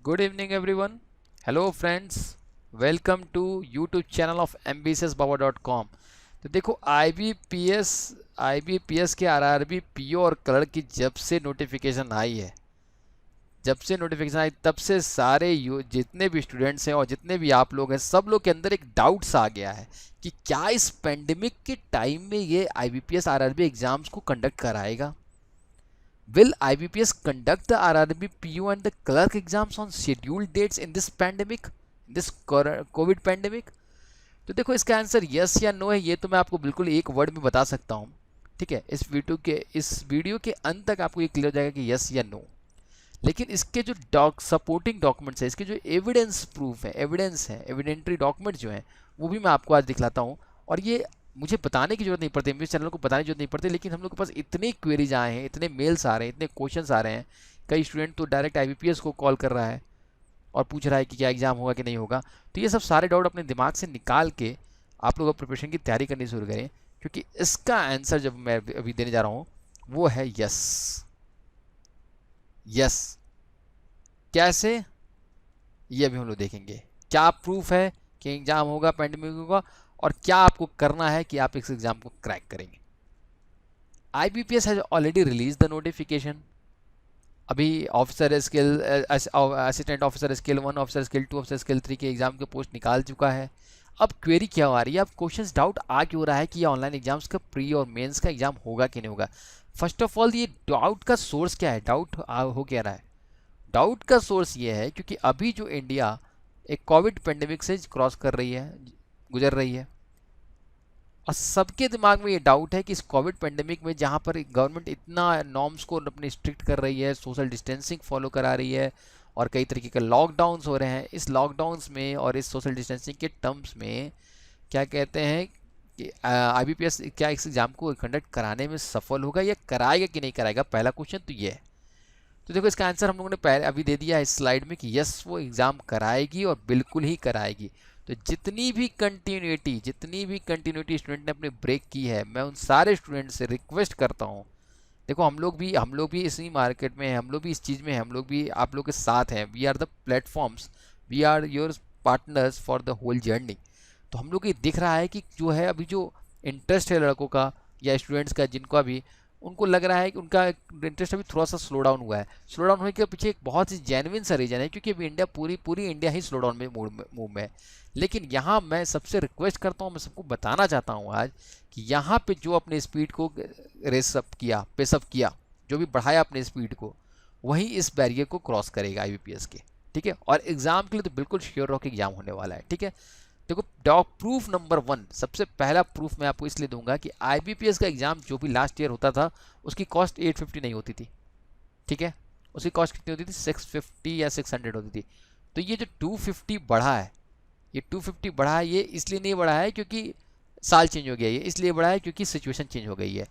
Good evening, everyone. Hello, friends. Welcome to YouTube channel of ambitiousbaba.com. तो देखो IBPS के RRB PO और clerk की जब से नोटिफिकेशन आई तब से जितने भी स्टूडेंट्स हैं और जितने भी आप लोग हैं, सब लोग के अंदर एक डाउट्स आ गया है कि क्या इस पेंडेमिक के टाइम में ये IBPS RRB एग्जाम्स को कंडक्ट कराएगा. Will IBPS conduct the RRB PO and the clerk exams on scheduled dates in this pandemic, this COVID pandemic? तो देखो इसका आंसर यस या नो है. ये तो मैं आपको बिल्कुल एक वर्ड में बता सकता हूँ. ठीक है, इस वीडियो के अंत तक आपको ये क्लियर हो जाएगा कि यस या नो. लेकिन इसके जो सपोर्टिंग डॉक्यूमेंट्स है, इसके जो एविडेंस प्रूफ है, एविडेंटरी डॉक्यूमेंट जो है, वो भी मैं आपको आज दिखलाता हूँ. और ये मुझे बताने की जरूरत नहीं पड़ती, मेरे चैनल को बताने की जरूरत नहीं पड़ती, लेकिन हम लोग के पास इतने क्वेरीज आए हैं, इतने मेल्स आ रहे हैं, इतने क्वेश्चंस आ रहे हैं. कई स्टूडेंट तो डायरेक्ट IBPS को कॉल कर रहा है और पूछ रहा है कि क्या एग्ज़ाम होगा कि नहीं होगा. तो ये सब सारे डाउट अपने दिमाग से निकाल के आप लोग प्रिपरेशन की तैयारी करनी शुरू करें, क्योंकि इसका आंसर जब मैं अभी देने जा रहा हूँ वो है यस. यस कैसे, ये अभी हम लोग देखेंगे. क्या प्रूफ है कि एग्ज़ाम होगा, पेंडेमिक होगा, और क्या आपको करना है कि आप इस एग्ज़ाम को क्रैक करेंगे. IBPS has already release the notification. अभी officer scale, assistant officer scale 1, officer scale 2, officer scale 3 के एग्जाम के पोस्ट निकाल चुका है. अब क्वेरी क्या आ रही है, अब क्वेश्चंस डाउट आ क्यों रहा है कि ये ऑनलाइन एग्जाम्स का प्री और मेंस का एग्जाम होगा कि नहीं होगा. फर्स्ट ऑफ ऑल, ये डाउट का सोर्स क्या है, डाउट हो क्या रहा है. डाउट का सोर्स ये है क्योंकि अभी जो इंडिया एक कोविड पेंडेमिक से क्रॉस कर रही है, गुजर रही है, और सबके दिमाग में ये डाउट है कि इस कोविड पेंडेमिक में जहाँ पर गवर्नमेंट इतना नॉर्म्स को अपने स्ट्रिक्ट कर रही है, सोशल डिस्टेंसिंग फॉलो करा रही है, और कई तरीके के लॉकडाउन्स हो रहे हैं, इस लॉकडाउन्स में और इस सोशल डिस्टेंसिंग के टर्म्स में क्या कहते हैं कि IBPS क्या इस एग्जाम को कंडक्ट कराने में सफल होगा या कराएगा कि नहीं कराएगा. पहला क्वेश्चन तो ये है. तो देखो इसका आंसर हम लोगों ने पहले अभी दे दिया है इस स्लाइड में कि यस, वो एग्ज़ाम कराएगी और बिल्कुल ही कराएगी. तो जितनी भी कंटिन्यूटी स्टूडेंट ने अपनी ब्रेक की है, मैं उन सारे स्टूडेंट से रिक्वेस्ट करता हूँ. देखो हम लोग भी इसी मार्केट में हैं, हम लोग भी इस चीज़ में हैं, हम लोग भी आप लोग के साथ हैं. We are the platforms, we are your partners for the whole journey. तो हम लोग ये दिख रहा है कि जो है अभी जो इंटरेस्ट है लड़कों का या स्टूडेंट्स का, जिनको भी उनको लग रहा है कि उनका इंटरेस्ट अभी थोड़ा सा स्लो डाउन हुआ है. स्लो डाउन होने के पीछे एक बहुत ही जेन्युइन सा रीजन है, क्योंकि अभी इंडिया पूरी इंडिया ही स्लो डाउन में मूव में है. लेकिन यहाँ मैं सबसे रिक्वेस्ट करता हूँ, मैं सबको बताना चाहता हूँ आज कि यहाँ पे जो अपने स्पीड को पेसअप किया, जो भी बढ़ाया अपने स्पीड को, वही इस बैरियर को क्रॉस करेगा IBPS के. ठीक है, और एग्जाम के लिए तो बिल्कुल श्योर रहो कि एग्जाम होने वाला है. ठीक है, देखो प्रूफ नंबर 1, सबसे पहला प्रूफ मैं आपको इसलिए दूंगा कि IBPS का एग्जाम जो भी लास्ट ईयर होता था उसकी कॉस्ट 850 नहीं होती थी. ठीक है, उसकी कॉस्ट कितनी होती थी, 650 या 600 होती थी. तो ये जो 250 बढ़ा है, ये इसलिए नहीं बढ़ा है क्योंकि साल चेंज हो गया, ये इसलिए बढ़ा है क्योंकि सिचुएशन चेंज हो गई है,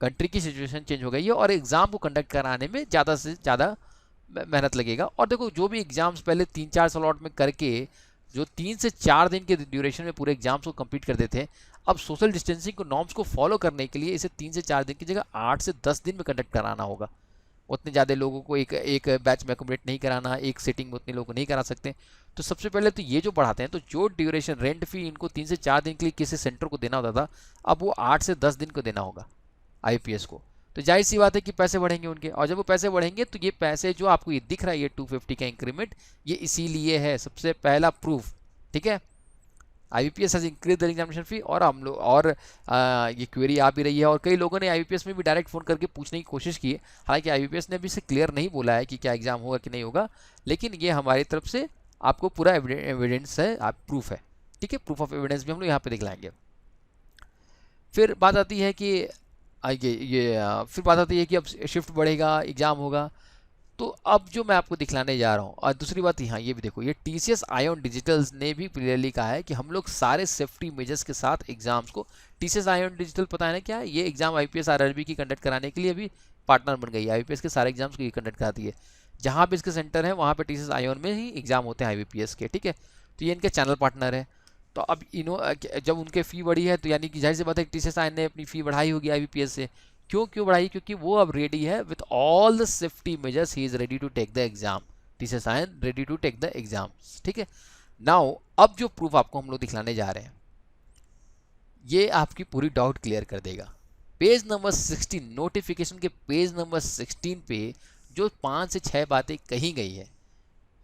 कंट्री की सिचुएशन चेंज हो गई है, और एग्जाम को कंडक्ट कराने में ज़्यादा से ज़्यादा मेहनत लगेगा. और देखो जो भी एग्जाम्स पहले 3-4 स्लॉट में करके जो 3 से 4 दिन के ड्यूरेशन में पूरे एग्जाम्स को कंप्लीट कर देते हैं, अब सोशल डिस्टेंसिंग को नॉर्म्स को फॉलो करने के लिए इसे 3 से 4 दिन की जगह 8 से 10 दिन में कंडक्ट कराना होगा. उतने ज़्यादा लोगों को एक बैच में अकोमोडेट नहीं कराना, एक सिटिंग में उतने लोगों को नहीं करा सकते. तो सबसे पहले तो ये जो बढ़ाते हैं, तो जो ड्यूरेशन रेंट फी इनको 3 से 4 दिन के लिए किसी सेंटर को देना होता था, अब वो 8 से 10 दिन को देना होगा IBPS को. तो जाहिर सी बात है कि पैसे बढ़ेंगे उनके, और जब वो पैसे बढ़ेंगे तो ये पैसे जो आपको ये दिख रहा है, ये 250 का इंक्रीमेंट, ये इसीलिए है. सबसे पहला प्रूफ. ठीक है, IBPS has increase the examination फी. और हम लोग ये क्वेरी आ भी रही है, और कई लोगों ने IBPS में भी डायरेक्ट फ़ोन करके पूछने की कोशिश की. हालांकि IBPS ने अभी से क्लियर नहीं बोला है कि क्या एग्जाम होगा कि नहीं होगा, लेकिन ये हमारी तरफ से आपको पूरा एविडेंस है, आप प्रूफ है. ठीक है, प्रूफ ऑफ एविडेंस भी हम लोग यहाँ पे दिखलाएंगे. फिर बात आती है कि फिर बात आती है कि अब शिफ्ट बढ़ेगा, एग्जाम होगा. तो अब जो मैं आपको दिखलाने जा रहा हूँ, और दूसरी बात यहाँ ये भी देखो, ये TCS आयोन डिजिटल्स ने भी क्लियरली कहा है कि हम लोग सारे सेफ्टी मेजर्स के साथ एग्जाम्स को, TCS आयोन डिजिटल पता है ना क्या है, ये एग्जाम IPS RRB की कंडक्ट कराने के लिए अभी पार्टनर बन गई है. IBPS के सारे एग्जाम्स को ये कंडक्ट कराती है. जहाँ भी इसके सेंटर है वहाँ पे TCS आयोन में ही एग्जाम होते हैं IBPS के. ठीक है, तो ये इनके चैनल पार्टनर है. तो अब जब उनके फ़ी बढ़ी है, तो यानी कि जाहिर सी बात है TCS आयोन ने अपनी फ़ी बढ़ाई होगी IBPS से. क्यों बढ़ाई, क्योंकि वो अब रेडी है with all the safety measures, he is ready to take the exam. TCS Ion ready to take the exams, ठीक है। नाउ अब जो प्रूफ आपको हम लोग दिखलाने जा रहे हैं ये आपकी पूरी डाउट क्लियर कर देगा। पेज नंबर 16, नोटिफिकेशन के पेज नंबर 16 पे जो 5 से 6 बातें कही गई है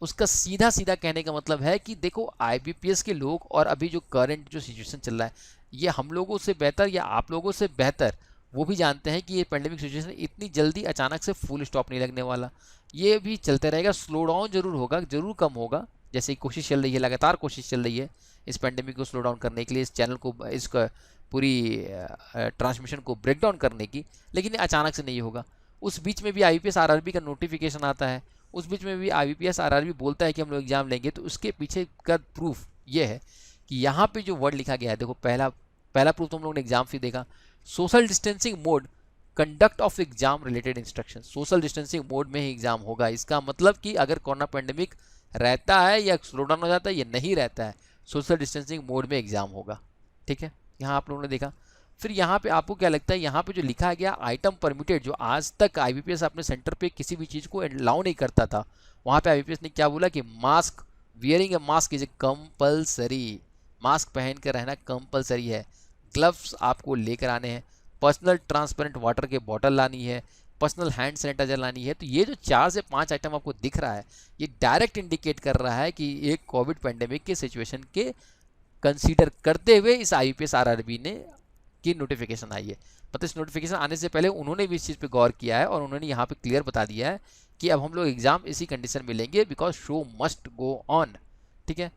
उसका सीधा सीधा कहने का मतलब है कि देखो IBPS के लोग और अभी जो करंट जो सिचुएशन चल रहा है ये हम लोगों से बेहतर या आप लोगों से बेहतर वो भी जानते हैं कि ये पेंडेमिक सिचुएशन इतनी जल्दी अचानक से फुल स्टॉप नहीं लगने वाला, ये भी चलते रहेगा, स्लो डाउन जरूर होगा, जरूर कम होगा, जैसे कोशिश चल रही है, लगातार कोशिश चल रही है इस पेंडेमिक को स्लो डाउन करने के लिए, इस चैनल को, इसका पूरी ट्रांसमिशन को ब्रेक डाउन करने की, लेकिन अचानक से नहीं होगा। उस बीच में भी IBPS RRB का नोटिफिकेशन आता है, उस बीच में भी IBPS RRB बोलता है कि हम लोग एग्जाम लेंगे, तो उसके पीछे का प्रूफ ये है कि यहाँ पे जो वर्ड लिखा गया है, देखो पहला प्रूफ तो हम लोगों ने एग्जाम फी देखा, social distancing mode conduct of exam related instruction, social distancing mode में ही एग्जाम होगा। इसका मतलब कि अगर कोरोना पेंडेमिक रहता है या स्लो डाउन हो जाता है या नहीं रहता है, सोशल डिस्टेंसिंग मोड में एग्जाम होगा, ठीक है। यहाँ आप लोगों ने देखा। फिर यहाँ पे आपको क्या लगता है, यहाँ पे जो लिखा गया आइटम परमिटेड, जो आज तक IBPS अपने सेंटर पे किसी भी चीज़ को अलाउ नहीं करता था, वहाँ पे IBPS ने क्या बोला कि mask, wearing A mask is a compulsory, mask पहन कर रहना कंपल्सरी है, ग्लव्स आपको लेकर आने हैं, पर्सनल ट्रांसपेरेंट वाटर के बॉटल लानी है, पर्सनल हैंड सैनिटाइजर लानी है। तो ये जो 4 से 5 आइटम आपको दिख रहा है ये डायरेक्ट इंडिकेट कर रहा है कि एक कोविड पेंडेमिक के सिचुएशन के कंसीडर करते हुए इस IBPS RRB ने की नोटिफिकेशन आई है। मतलब इस नोटिफिकेशन आने से पहले उन्होंने भी इस चीज़ पे गौर किया है और उन्होंने यहाँ पे क्लियर बता दिया है कि अब हम लोग एग्जाम इसी कंडीशन में लेंगे because show must go on, ठीक है।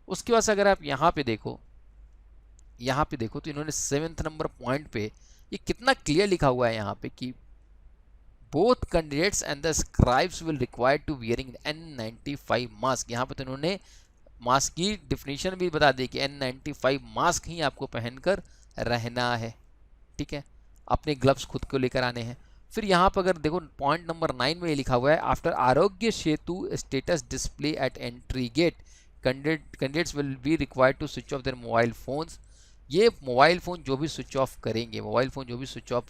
उसके बाद से अगर आप यहाँ पे देखो तो इन्होंने 7th नंबर पॉइंट पे ये कितना क्लियर लिखा हुआ है यहाँ पे कि both candidates and the scribes will require to wearing N95 mask. यहाँ पे तो इन्होंने मास्क की डिफिनीशन भी बता दी कि N95 मास्क ही आपको पहनकर रहना है, ठीक है। अपने ग्लव्स खुद को लेकर आने हैं। फिर यहाँ पर अगर देखो पॉइंट नंबर 9 में ये लिखा हुआ है after Aarogya Setu status display at entry gate candidates will be required to switch off their mobile phones. ये मोबाइल फ़ोन जो भी स्विच ऑफ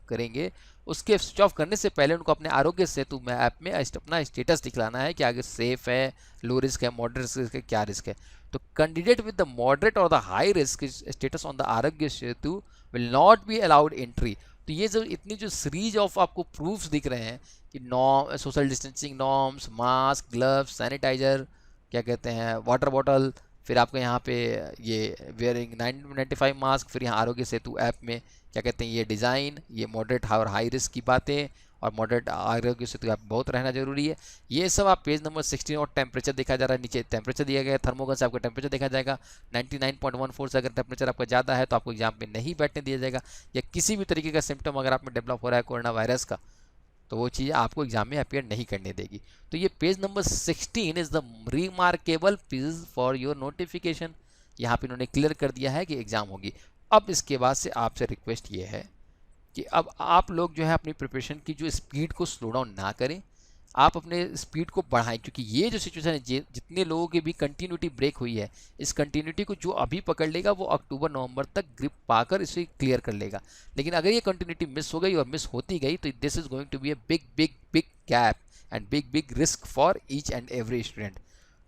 करेंगे उसके स्विच ऑफ करने से पहले उनको अपने आरोग्य सेतु में ऐप में अपना स्टेटस दिखलाना है कि आगे सेफ है, लो रिस्क है, मॉडरेट रिस्क है, क्या रिस्क है। तो कैंडिडेट विद द मॉडरेट और the high risk status on the Aarogya Setu will not be allowed entry. तो ये जो इतनी जो सीरीज ऑफ आपको प्रूफ्स दिख रहे हैं कि norm, social distancing norms, mask, gloves, sanitiser, क्या कहते हैं, वाटर बॉटल, फिर आपको यहाँ पे ये वेयरिंग 995 मास्क, फिर यहाँ आरोग्य सेतु ऐप में क्या कहते हैं ये डिज़ाइन, ये मॉडरेट और हाई रिस्क की बातें, और मॉडरेट आरोग्य सेतु ऐप बहुत रहना जरूरी है। ये सब आप पेज नंबर 16 और टेम्परेचर देखा जा रहा है, नीचे टेम्परेचर दिया गया है, थर्मोगन से आपका टेम्परेचर देखा जाएगा। 99.14 से अगर टेम्परेचर आपका ज़्यादा है तो आपको एग्जाम में नहीं बैठने दिया जाएगा, या किसी भी तरीके का सिम्टम अगर आप में डेवलप हो रहा है कोरोना वायरस का तो वो चीज़ आपको एग्जाम में अपीयर नहीं करने देगी। तो ये page number 16 is the remarkable page for your notification. यहाँ पे इन्होंने क्लियर कर दिया है कि एग्ज़ाम होगी। अब इसके बाद से आपसे रिक्वेस्ट ये है कि अब आप लोग जो है अपनी प्रिपरेशन की जो स्पीड को स्लो डाउन ना करें, आप अपने स्पीड को बढ़ाएं, क्योंकि ये जो सिचुएशन है जितने लोगों की भी कंटिन्यूटी ब्रेक हुई है, इस कंटिन्यूटी को जो अभी पकड़ लेगा वो अक्टूबर-नवंबर तक ग्रिप पाकर इसे क्लियर कर लेगा। लेकिन अगर ये कंटिन्यूटी मिस हो गई और मिस होती गई तो this is going to be a big big big gap and big big risk for each and every student.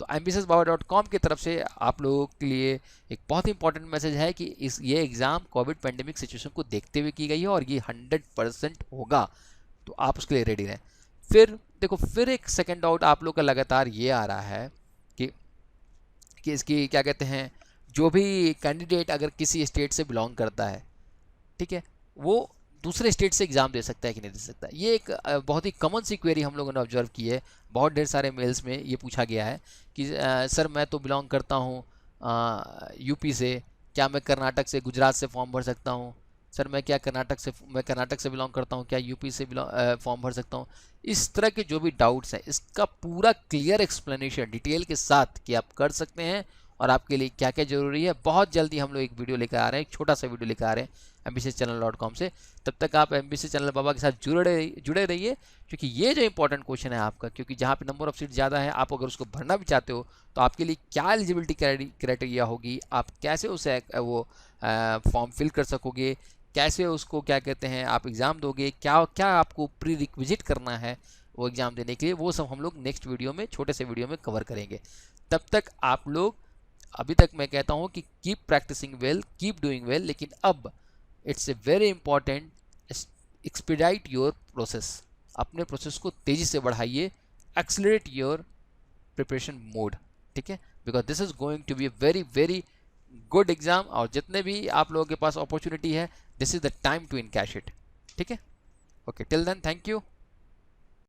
तो ambitiouspower.com की तरफ से आप लोगों के लिए एक बहुत ही इंपॉर्टेंट मैसेज है कि ये एग्ज़ाम कोविड पेंडेमिक सिचुएशन को देखते हुए की गई है और ये 100% होगा, तो आप उसके लिए रेडी रहें। फिर देखो, फिर एक सेकंड डाउट आप लोग का लगातार ये आ रहा है कि इसकी क्या कहते हैं, जो भी कैंडिडेट अगर किसी स्टेट से बिलोंग करता है, ठीक है, वो दूसरे स्टेट से एग्ज़ाम दे सकता है कि नहीं दे सकता। ये एक बहुत ही कॉमन सी क्वेरी हम लोगों ने ऑब्जर्व की है, बहुत ढेर सारे मेल्स में ये पूछा गया है कि सर मैं तो बिलोंग करता हूँ यूपी से, क्या मैं कर्नाटक से, गुजरात से फॉर्म भर सकता हूँ? सर मैं कर्नाटक से बिलोंग करता हूँ, क्या यूपी से फॉर्म भर सकता हूँ? इस तरह के जो भी डाउट्स हैं इसका पूरा क्लियर एक्सप्लेनेशन डिटेल के साथ कि आप कर सकते हैं और आपके लिए क्या क्या ज़रूरी है, बहुत जल्दी हम लोग एक वीडियो लेकर आ रहे हैं, एक छोटा सा वीडियो लेकर आ रहे हैं ambitiouschannel.com से। तब तक आप ambitious चैनल बाबा के साथ जुड़े रहिए, क्योंकि ये जो इंपॉर्टेंट क्वेश्चन है आपका, क्योंकि जहाँ पे नंबर ऑफ सीट ज़्यादा है, आप अगर उसको भरना भी चाहते हो तो आपके लिए क्या एलिजिबिलिटी क्राइटेरिया होगी, आप कैसे उसे वो फॉर्म फिल कर सकोगे, कैसे उसको क्या कहते हैं आप एग्ज़ाम दोगे, क्या क्या आपको प्री रिक्विजिट करना है, वो एग्ज़ाम देने के लिए, वो सब हम लोग नेक्स्ट वीडियो में, छोटे से वीडियो में कवर करेंगे। तब तक आप लोग, अभी तक मैं कहता हूँ कि keep practising well, keep doing well, लेकिन अब it's a very important, expedite your process, अपने प्रोसेस को तेज़ी से बढ़ाइए, एक्सलरेट योर प्रिपरेशन मोड, ठीक है, because this is going to be a very very good exam, और जितने भी आप लोगों के पास अपॉर्चुनिटी है, this is the time to encash it, ठीक है। Okay, till then, thank you.